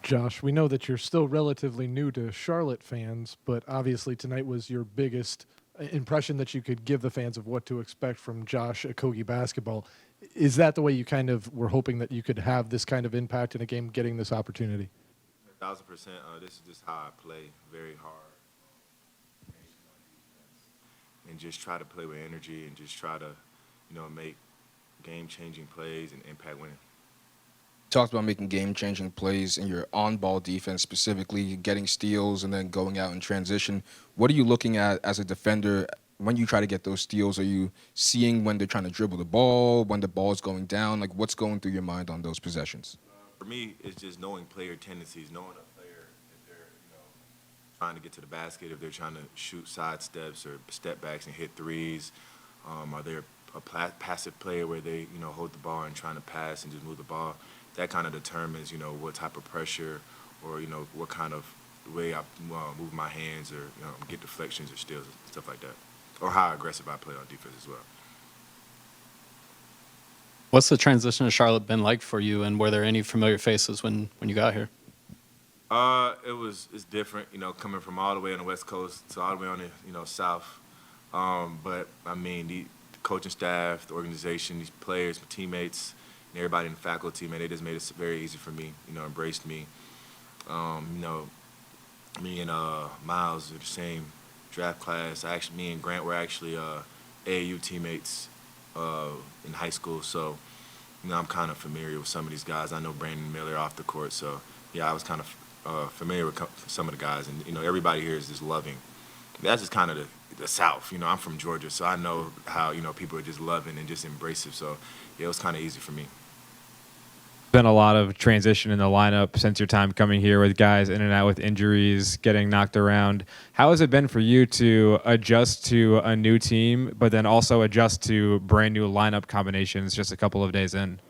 Josh, we know that you're still relatively new to Charlotte fans, but obviously tonight was your biggest impression that you could give the fans of what to expect from Josh Okogie basketball. Is that the way you kind of were hoping that you could have this kind of impact in a game, getting this opportunity? 1,000%. This is just how I play, very hard, and just try to play with energy and just try to, make game-changing plays and impact winning. Talked about making game-changing plays in your on-ball defense, specifically getting steals and then going out in transition. What are you looking at as a defender when you try to get those steals? Are you seeing when they're trying to dribble the ball, when the ball is going down? Like, what's going through your mind on those possessions? For me, it's just knowing player tendencies, knowing a player if they're, trying to get to the basket, if they're trying to shoot side steps or step backs and hit threes. Are they a passive player where they, hold the ball and trying to pass and just move the ball? That kind of determines, what type of pressure or, what kind of way I move my hands or, get deflections or steals, stuff like that. Or how aggressive I play on defense as well. What's the transition to Charlotte been like for you, and were there any familiar faces when you got here? It's different, coming from all the way on the West Coast to all the way on the, South. But I mean, the coaching staff, the organization, these players, my teammates, and everybody in the faculty, man, they just made it very easy for me, embraced me. Me and Miles are the same draft class. Me and Grant were actually AAU teammates in high school, so I'm kind of familiar with some of these guys. I know Brandon Miller off the court, so yeah, I was kind of familiar with some of the guys, and everybody here is just loving. That's just kind of the South. I'm from Georgia, so I know how people are just loving and just embracive. So yeah, it was kind of easy for me. Been a lot of transition in the lineup since your time coming here, with guys in and out with injuries, getting knocked around. How has it been for you to adjust to a new team, but then also adjust to brand new lineup combinations just a couple of days in?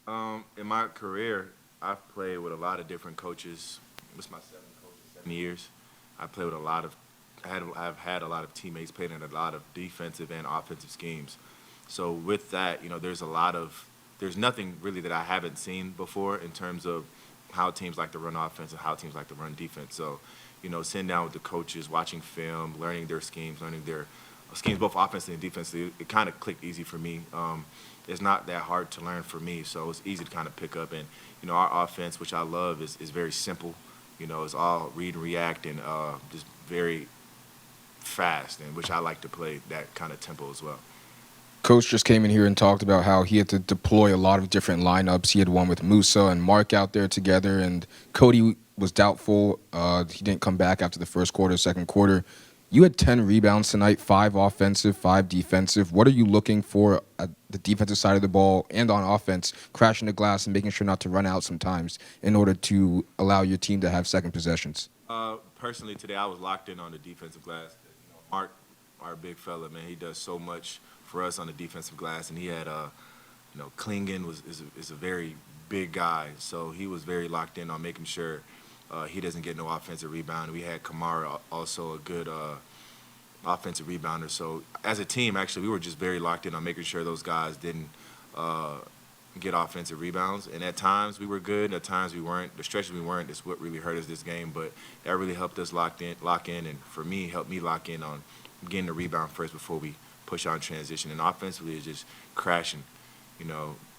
In my career, I've played with a lot of different coaches. This is my seventh coach in 7 years. I've had a lot of teammates, played in a lot of defensive and offensive schemes. So with that, there's nothing really that I haven't seen before in terms of how teams like to run offense and how teams like to run defense. So, sitting down with the coaches, watching film, learning their schemes, both offensively and defensively, it kind of clicked easy for me. It's not that hard to learn for me, so it's easy to kind of pick up. And, our offense, which I love, is very simple. It's all read and react and just very fast, and which I like to play that kind of tempo as well. Coach just came in here and talked about how he had to deploy a lot of different lineups. He had one with Musa and Mark out there together, and Cody was doubtful. He didn't come back after the first quarter, second quarter. You had 10 rebounds tonight, 5 offensive, 5 defensive. What are you looking for at the defensive side of the ball and on offense, crashing the glass and making sure not to run out sometimes in order to allow your team to have second possessions? Personally, today I was locked in on the defensive glass. Mark, our big fella, man, he does so much for us on the defensive glass, and he had, Klingon is a very big guy, so he was very locked in on making sure he doesn't get no offensive rebound. We had Kamara, also a good offensive rebounder. So as a team, actually, we were just very locked in on making sure those guys didn't get offensive rebounds. And at times we were good, at times we weren't. The stretches we weren't is what really hurt us this game, but that really helped us lock in, and for me, helped me lock in on getting the rebound first before we push on transition. And offensively, it's just crashing.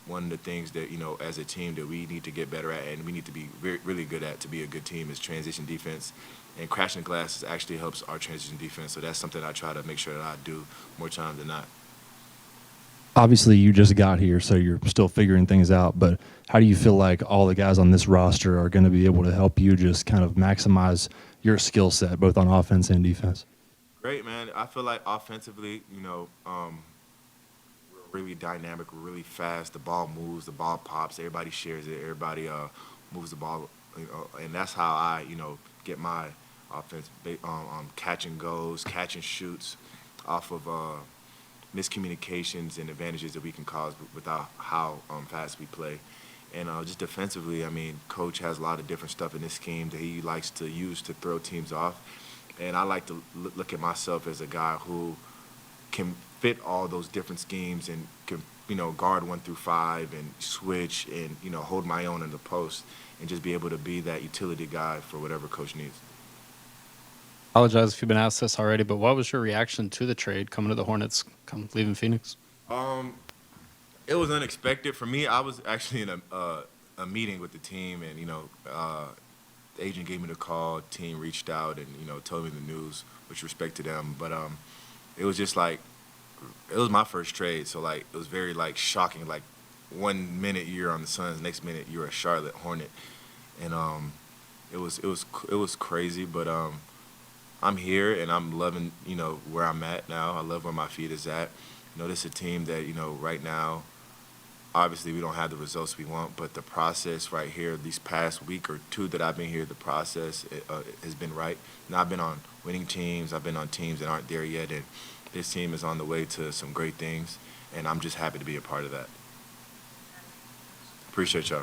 One of the things that, as a team that we need to get better at and we need to be really good at to be a good team is transition defense. And crashing glasses actually helps our transition defense. So that's something I try to make sure that I do more times than not. Obviously, you just got here, so you're still figuring things out. But how do you feel like all the guys on this roster are going to be able to help you just kind of maximize your skill set, both on offense and defense? Great, man. I feel like offensively, we're really dynamic, we're really fast. The ball moves, the ball pops, everybody shares it, everybody moves the ball, and that's how I, get my offense, catch and goes, catch and shoots off of miscommunications and advantages that we can cause without how fast we play. And just defensively, I mean, Coach has a lot of different stuff in this scheme that he likes to use to throw teams off. And I like to look at myself as a guy who can fit all those different schemes and can guard 1 through 5 and switch and, hold my own in the post and just be able to be that utility guy for whatever coach needs. Apologize if you've been asked this already, but what was your reaction to the trade coming to the Hornets, leaving Phoenix? It was unexpected for me. I was actually in a meeting with the team, and the agent gave me the call. Team reached out and told me the news, which respect to them. But it was just like it was my first trade, so like it was very like shocking. Like 1 minute you're on the Suns, next minute you're a Charlotte Hornet, and it was crazy. But I'm here and I'm loving where I'm at now. I love where my feet is at. This is a team that right now. Obviously, we don't have the results we want, but the process right here, these past week or two that I've been here, the process has been right. And I've been on winning teams. I've been on teams that aren't there yet, and this team is on the way to some great things, and I'm just happy to be a part of that. Appreciate y'all.